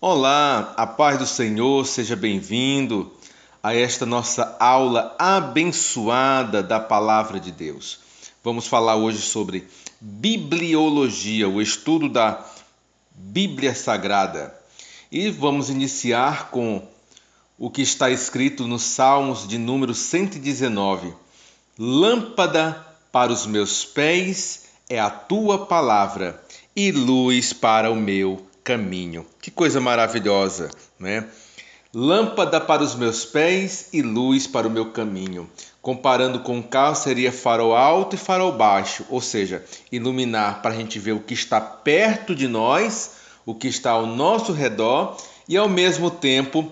Olá, a paz do Senhor, seja bem-vindo a esta nossa aula abençoada da Palavra de Deus. Vamos falar hoje sobre bibliologia, o estudo da Bíblia Sagrada. E vamos iniciar com o que está escrito nos Salmos de número 119. Lâmpada para os meus pés é a tua palavra e luz para o meu caminho. Que coisa maravilhosa, né? Lâmpada para os meus pés e luz para o meu caminho. Comparando com o carro, seria farol alto e farol baixo, ou seja, iluminar para a gente ver o que está perto de nós, o que está ao nosso redor e ao mesmo tempo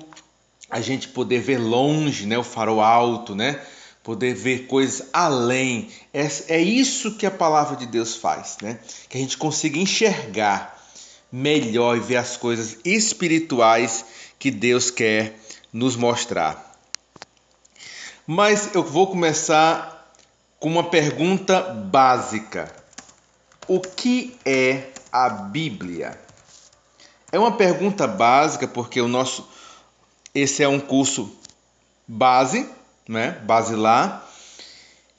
a gente poder ver longe, né? O farol alto, né? Poder ver coisas além. É isso que a palavra de Deus faz, né? Que a gente consiga enxergar melhor e ver as coisas espirituais que Deus quer nos mostrar. Mas eu vou começar com uma pergunta básica. O que é a Bíblia? É uma pergunta básica porque esse é um curso base, né? Basilar.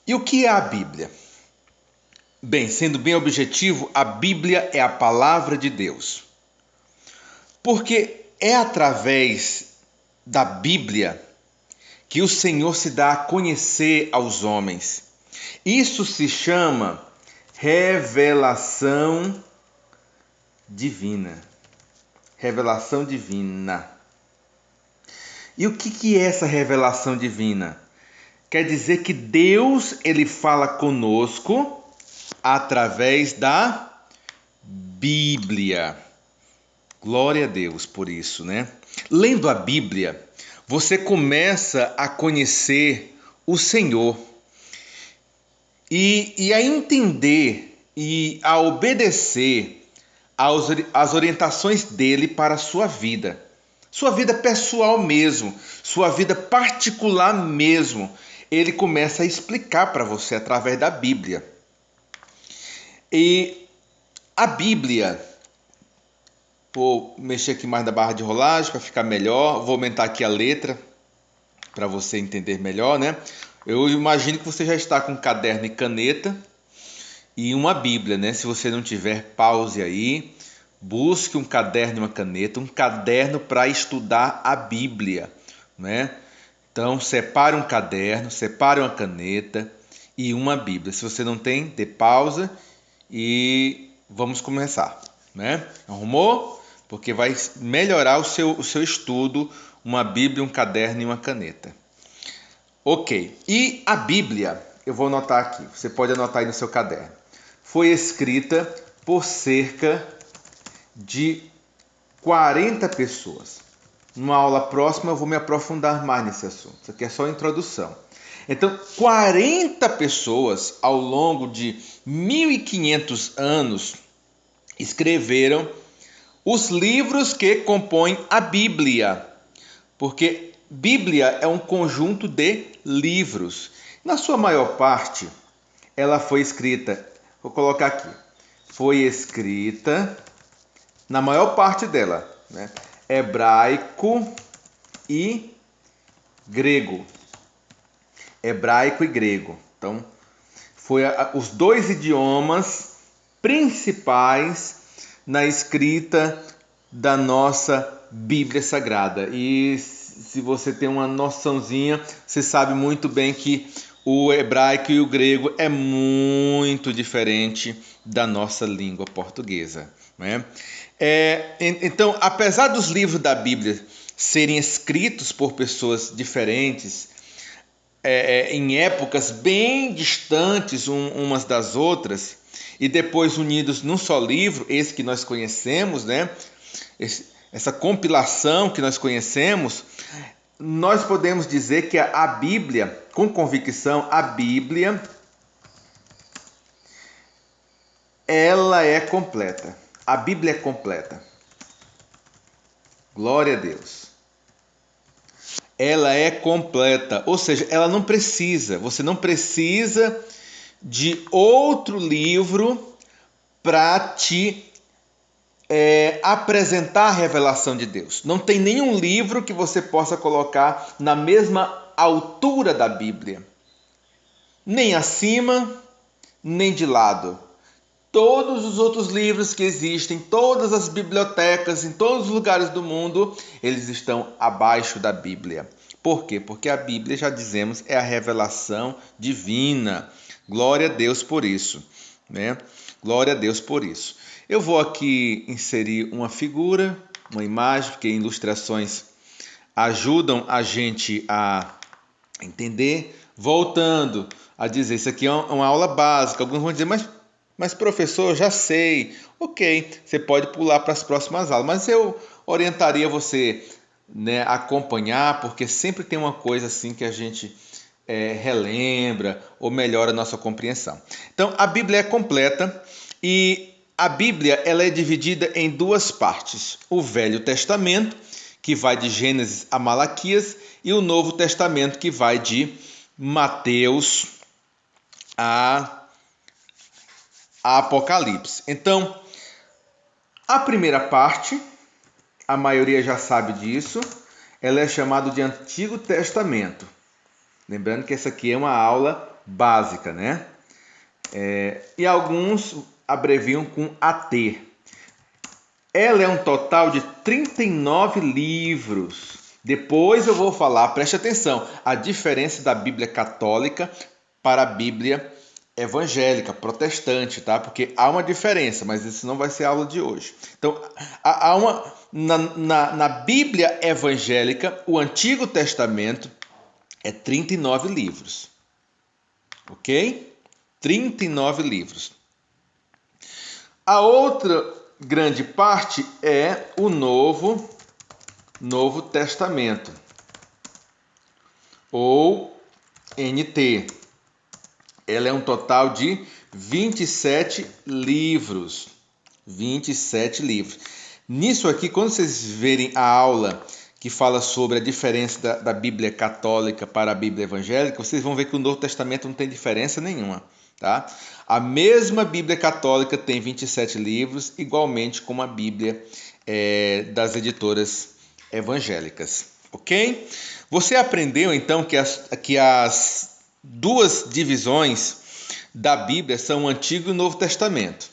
E o que é a Bíblia? Bem, sendo bem objetivo, a Bíblia é a palavra de Deus. Porque é através da Bíblia que o Senhor se dá a conhecer aos homens. Isso se chama revelação divina. Revelação divina. E o que é essa revelação divina? Quer dizer que Deus, ele fala conosco através da Bíblia. Glória a Deus por isso, né? Lendo a Bíblia, você começa a conhecer o Senhor e a entender e a obedecer às orientações dele para a sua vida pessoal mesmo, sua vida particular mesmo. Ele começa a explicar para você através da Bíblia. E a Bíblia, vou mexer aqui mais na barra de rolagem para ficar melhor, vou aumentar aqui a letra para você entender melhor, né? Eu imagino que você já está com caderno e caneta e uma Bíblia, né? Se você não tiver, pause aí, busque um caderno e uma caneta, um caderno para estudar a Bíblia, né? Então, separe um caderno, separe uma caneta e uma Bíblia. Se você não tem, dê pausa e vamos começar, né? Arrumou? Porque vai melhorar o seu estudo, uma Bíblia, um caderno e uma caneta. Ok. E a Bíblia, eu vou anotar aqui, você pode anotar aí no seu caderno. Foi escrita por cerca de 40 pessoas. Numa aula próxima eu vou me aprofundar mais nesse assunto. Isso aqui é só a introdução. Então, 40 pessoas ao longo de 1500 anos escreveram os livros que compõem a Bíblia. Porque Bíblia é um conjunto de livros. Na sua maior parte, ela foi escrita, vou colocar aqui, foi escrita, na maior parte dela, né? Hebraico e grego. Hebraico e grego. Então, foi os dois idiomas principais na escrita da nossa Bíblia Sagrada. E se você tem uma noçãozinha, você sabe muito bem que o hebraico e o grego é muito diferente da nossa língua portuguesa, né? Então, apesar dos livros da Bíblia serem escritos por pessoas diferentes, em épocas bem distantes umas das outras, e depois unidos num só livro, esse que nós conhecemos, né? Essa compilação que nós conhecemos, nós podemos dizer que a Bíblia, com convicção, a Bíblia, ela é completa. A Bíblia é completa. Glória a Deus. Ela é completa, ou seja, ela não precisa, você não precisa de outro livro para te apresentar a revelação de Deus. Não tem nenhum livro que você possa colocar na mesma altura da Bíblia. Nem acima, nem de lado. Todos os outros livros que existem, todas as bibliotecas, em todos os lugares do mundo, eles estão abaixo da Bíblia. Por quê? Porque a Bíblia, já dizemos, é a revelação divina. Glória a Deus por isso, né? Glória a Deus por isso. Eu vou aqui inserir uma figura, uma imagem, porque ilustrações ajudam a gente a entender. Voltando a dizer, isso aqui é uma aula básica. Alguns vão dizer, mas professor, já sei. Ok, você pode pular para as próximas aulas, mas eu orientaria você, né, a acompanhar, porque sempre tem uma coisa assim que a gente relembra ou melhora a nossa compreensão. Então, a Bíblia é completa e a Bíblia ela é dividida em duas partes. O Velho Testamento, que vai de Gênesis a Malaquias, e o Novo Testamento, que vai de Mateus a Apocalipse. Então, a primeira parte, a maioria já sabe disso, ela é chamada de Antigo Testamento. Lembrando que essa aqui é uma aula básica, né? E alguns abreviam com AT. Ela é um total de 39 livros. Depois eu vou falar, preste atenção, a diferença da Bíblia católica para a Bíblia evangélica, protestante, tá? Porque há uma diferença, mas isso não vai ser a aula de hoje. Então, na Bíblia evangélica, o Antigo Testamento é 39 livros. Ok? 39 livros. A outra grande parte é o Novo Testamento, ou NT. Ela é um total de 27 livros. 27 livros. Nisso aqui, quando vocês verem a aula que fala sobre a diferença da Bíblia católica para a Bíblia evangélica, vocês vão ver que o Novo Testamento não tem diferença nenhuma. Tá? A mesma Bíblia católica tem 27 livros, igualmente como a Bíblia das editoras evangélicas. Ok? Você aprendeu então que as duas divisões da Bíblia são o Antigo e o Novo Testamento.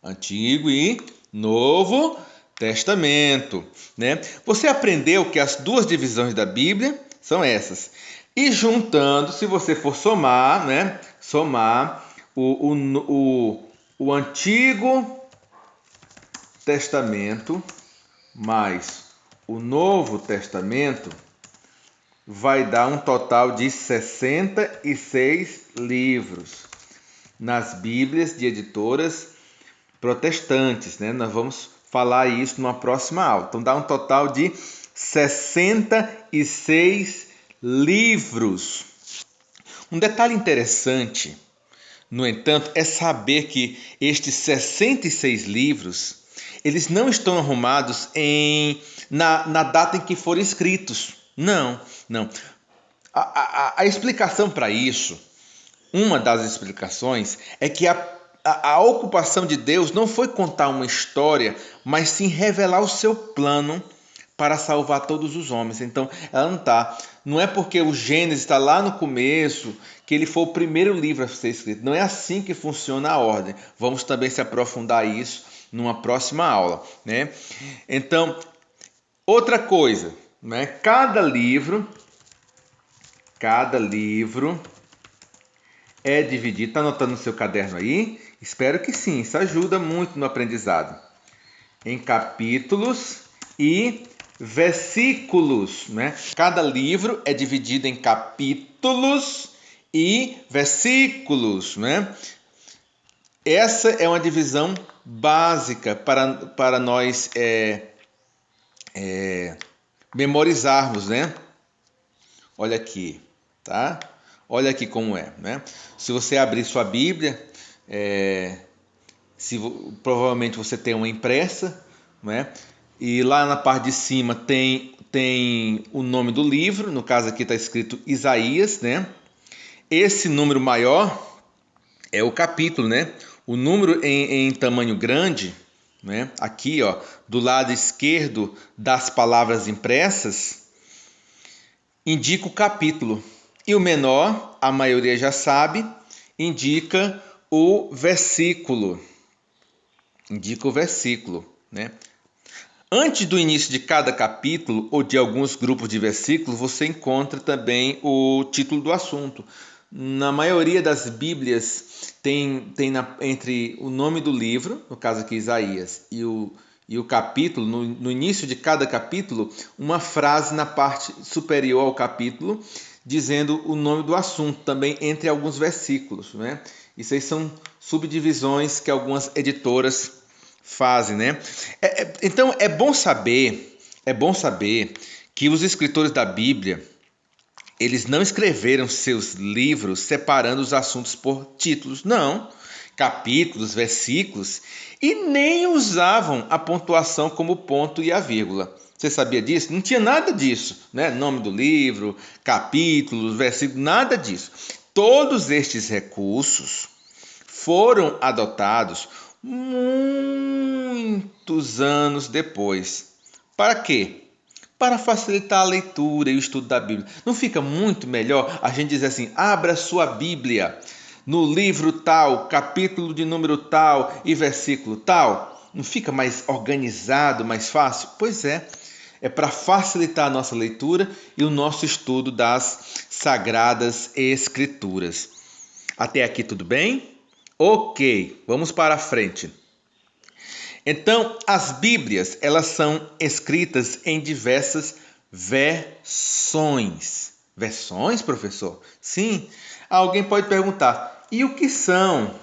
Antigo e Novo Testamento, né? Você aprendeu que as duas divisões da Bíblia são essas. E juntando, se você for somar, né? Somar o Antigo Testamento mais o Novo Testamento, vai dar um total de 66 livros nas Bíblias de editoras protestantes, né? Nós vamos falar isso numa próxima aula. Então dá um total de 66 livros. Um detalhe interessante, no entanto, é saber que estes 66 livros, eles não estão arrumados na data em que foram escritos. Não. A explicação para isso, uma das explicações, é que a ocupação de Deus não foi contar uma história, mas sim revelar o seu plano para salvar todos os homens. Então, ela não é porque o Gênesis está lá no começo que ele foi o primeiro livro a ser escrito. Não é assim que funciona a ordem. Vamos também se aprofundar isso numa próxima aula, né? Então, outra coisa, né? Cada livro é dividido. Está anotando no seu caderno aí? Espero que sim, isso ajuda muito no aprendizado. Em capítulos e versículos, né? Cada livro é dividido em capítulos e versículos, né? Essa é uma divisão básica para nós memorizarmos, né? Olha aqui, tá? Olha aqui como é, né? Se você abrir sua Bíblia, provavelmente você tem uma impressa, né? E lá na parte de cima tem o nome do livro, no caso aqui está escrito Isaías, né? Esse número maior é o capítulo, né? O número em tamanho grande, né? Aqui, ó, do lado esquerdo das palavras impressas, indica o capítulo. E o menor, a maioria já sabe, indica o versículo. Indica o versículo, né? Antes do início de cada capítulo ou de alguns grupos de versículos, você encontra também o título do assunto. Na maioria das Bíblias tem entre o nome do livro, no caso aqui Isaías, e o capítulo, no início de cada capítulo, uma frase na parte superior ao capítulo, dizendo o nome do assunto, também entre alguns versículos, né? Isso aí são subdivisões que algumas editoras fazem, né? Então é bom saber que os escritores da Bíblia, eles não escreveram seus livros separando os assuntos por títulos, não, capítulos, versículos, e nem usavam a pontuação como ponto e a vírgula. Você sabia disso? Não tinha nada disso, né? Nome do livro, capítulos, versículos, nada disso. Todos estes recursos foram adotados muitos anos depois. Para quê? Para facilitar a leitura e o estudo da Bíblia. Não fica muito melhor a gente dizer assim: abra sua Bíblia no livro tal, capítulo de número tal e versículo tal? Não fica mais organizado, mais fácil? Pois é. É para facilitar a nossa leitura e o nosso estudo das Sagradas Escrituras. Até aqui tudo bem? Ok, vamos para a frente. Então, as Bíblias, elas são escritas em diversas versões. Versões, professor? Sim. Alguém pode perguntar, e o que são?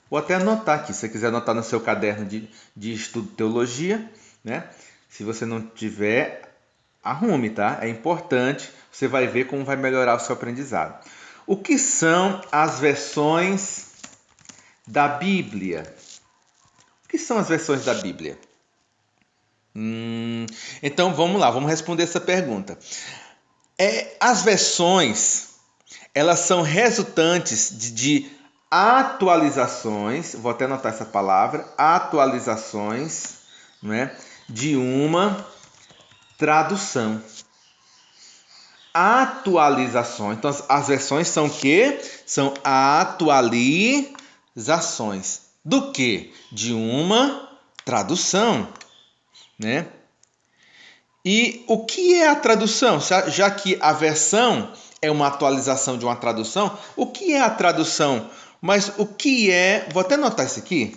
Vou até anotar aqui, se você quiser anotar no seu caderno de estudo de teologia, né? Se você não tiver, arrume, tá? É importante, você vai ver como vai melhorar o seu aprendizado. O que são as versões da Bíblia? O que são as versões da Bíblia? Então vamos lá, vamos responder essa pergunta. As versões, elas são resultantes de atualizações, vou até anotar essa palavra, atualizações, né, de uma tradução. Atualizações. Então as versões são o quê? São atualizações. Do quê? De uma tradução, né? E o que é a tradução? Já que a versão é uma atualização de uma tradução, o que é a tradução? Mas o que é... Vou até anotar isso aqui,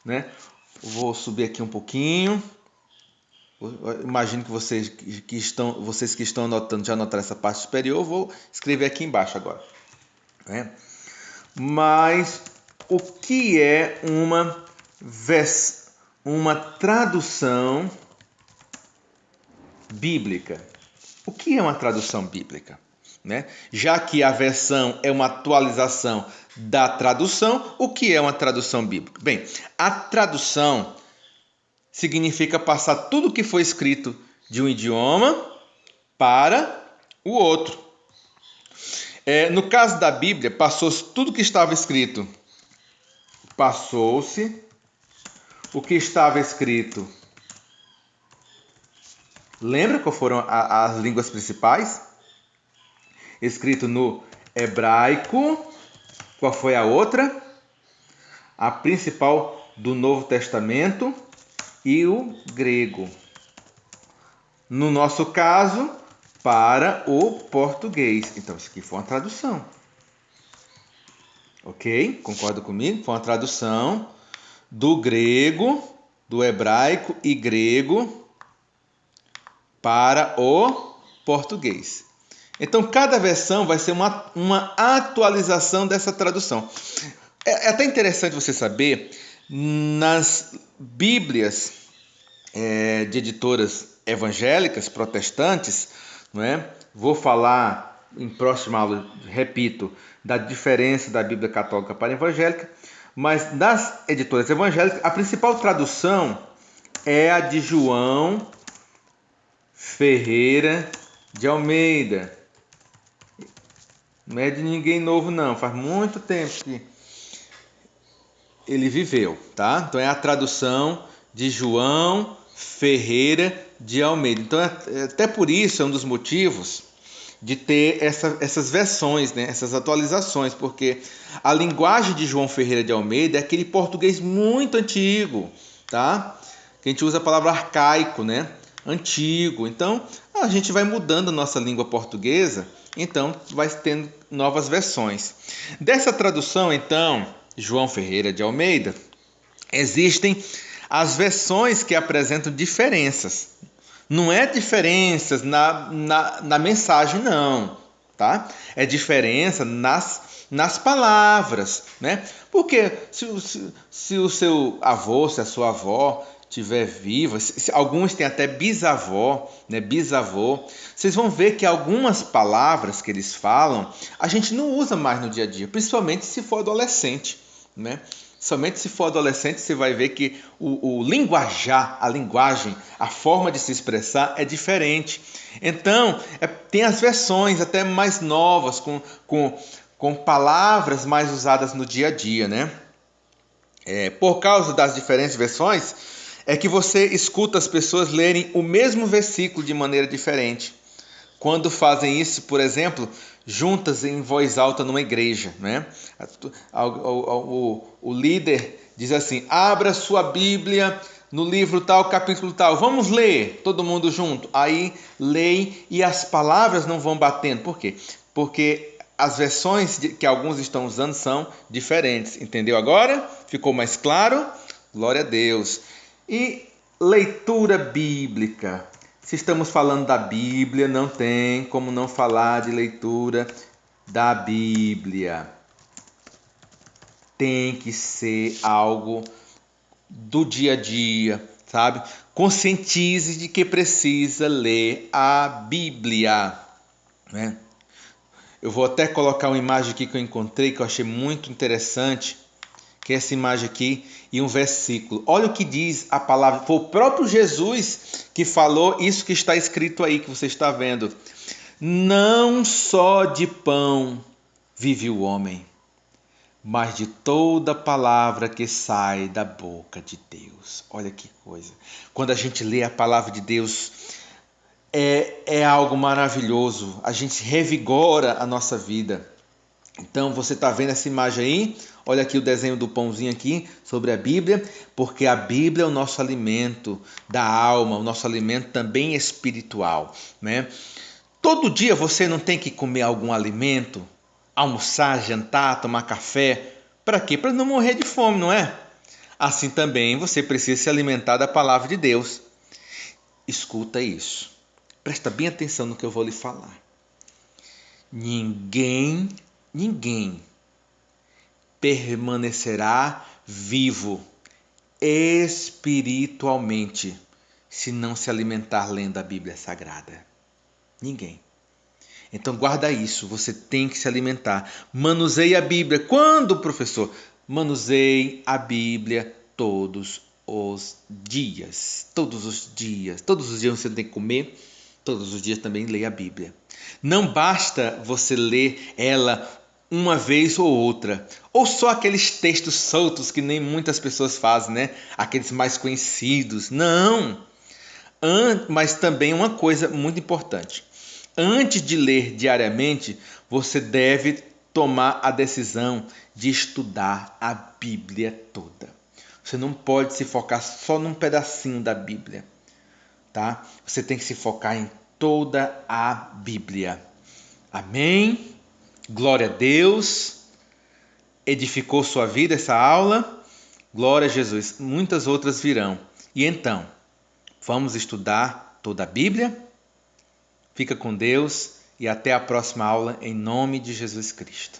né? Vou subir aqui um pouquinho. Imagino que vocês que estão anotando já anotaram essa parte superior. Eu vou escrever aqui embaixo agora, né? Mas o que é uma tradução bíblica? O que é uma tradução bíblica? Né? Já que a versão é uma atualização da tradução, o que é uma tradução bíblica? Bem, a tradução significa passar tudo o que foi escrito de um idioma para o outro. No caso da Bíblia, passou-se tudo que estava escrito. Passou-se o que estava escrito. Lembra quais foram as línguas principais? Escrito no hebraico. Qual foi a outra? A principal do Novo Testamento e o grego. No nosso caso, para o português. Então, isso aqui foi uma tradução. Ok? Concorda comigo? Foi uma tradução do grego, do hebraico e grego para o português. Então, cada versão vai ser uma atualização dessa tradução. É até interessante você saber, nas Bíblias de editoras evangélicas, protestantes, não é? Vou falar em próxima aula, repito, da diferença da Bíblia católica para a evangélica, mas nas editoras evangélicas, a principal tradução é a de João Ferreira de Almeida. Não é de ninguém novo, não. Faz muito tempo que ele viveu, tá? Então é a tradução de João Ferreira de Almeida. Então, até por isso é um dos motivos de ter essas versões, né? Essas atualizações, porque a linguagem de João Ferreira de Almeida é aquele português muito antigo, tá? Que a gente usa a palavra arcaico, né? Antigo. Então, a gente vai mudando a nossa língua portuguesa, então vai tendo novas versões. Dessa tradução, então, João Ferreira de Almeida, existem as versões que apresentam diferenças. Não é diferenças na mensagem, não, tá? É diferença nas palavras, né? Porque se o seu avô, se a sua avó estiver viva, alguns têm até bisavó, né? Bisavô, vocês vão ver que algumas palavras que eles falam, a gente não usa mais no dia a dia, principalmente se for adolescente, né? Somente se for adolescente, você vai ver que o linguajar, a linguagem, a forma de se expressar é diferente. Então, tem as versões até mais novas, com palavras mais usadas no dia a dia, né? Por causa das diferentes versões, é que você escuta as pessoas lerem o mesmo versículo de maneira diferente. Quando fazem isso, por exemplo, juntas em voz alta numa igreja, né? O líder diz assim: abra sua Bíblia no livro tal, capítulo tal, vamos ler, todo mundo junto. Aí leem e as palavras não vão batendo. Por quê? Porque as versões que alguns estão usando são diferentes. Entendeu agora? Ficou mais claro? Glória a Deus. E leitura bíblica. Se estamos falando da Bíblia, não tem como não falar de leitura da Bíblia. Tem que ser algo do dia a dia, sabe? Conscientize de que precisa ler a Bíblia, né? Eu vou até colocar uma imagem aqui que eu encontrei, que eu achei muito interessante, que é essa imagem aqui e um versículo. Olha o que diz a palavra. Foi o próprio Jesus que falou isso que está escrito aí, que você está vendo. Não só de pão vive o homem, mas de toda palavra que sai da boca de Deus. Olha que coisa. Quando a gente lê a palavra de Deus, é algo maravilhoso. A gente revigora a nossa vida. Então você está vendo essa imagem aí? Olha aqui o desenho do pãozinho aqui sobre a Bíblia, porque a Bíblia é o nosso alimento da alma, o nosso alimento também espiritual, né? Todo dia você não tem que comer algum alimento, almoçar, jantar, tomar café. Para quê? Para não morrer de fome, não é? Assim também você precisa se alimentar da palavra de Deus. Escuta isso. Presta bem atenção no que eu vou lhe falar. Ninguém permanecerá vivo espiritualmente se não se alimentar lendo a Bíblia Sagrada. Ninguém. Então guarda isso, você tem que se alimentar. Manuseie a Bíblia. Quando, professor? Manuseie a Bíblia todos os dias. Todos os dias. Todos os dias você tem que comer. Todos os dias também leia a Bíblia. Não basta você ler ela uma vez ou outra, ou só aqueles textos soltos que nem muitas pessoas fazem, né? Aqueles mais conhecidos. Não! Mas também uma coisa muito importante. Antes de ler diariamente, você deve tomar a decisão de estudar a Bíblia toda. Você não pode se focar só num pedacinho da Bíblia, tá? Você tem que se focar em toda a Bíblia. Amém? Glória a Deus. Edificou sua vida essa aula? Glória a Jesus. Muitas outras virão. E então, vamos estudar toda a Bíblia? Fica com Deus e até a próxima aula em nome de Jesus Cristo.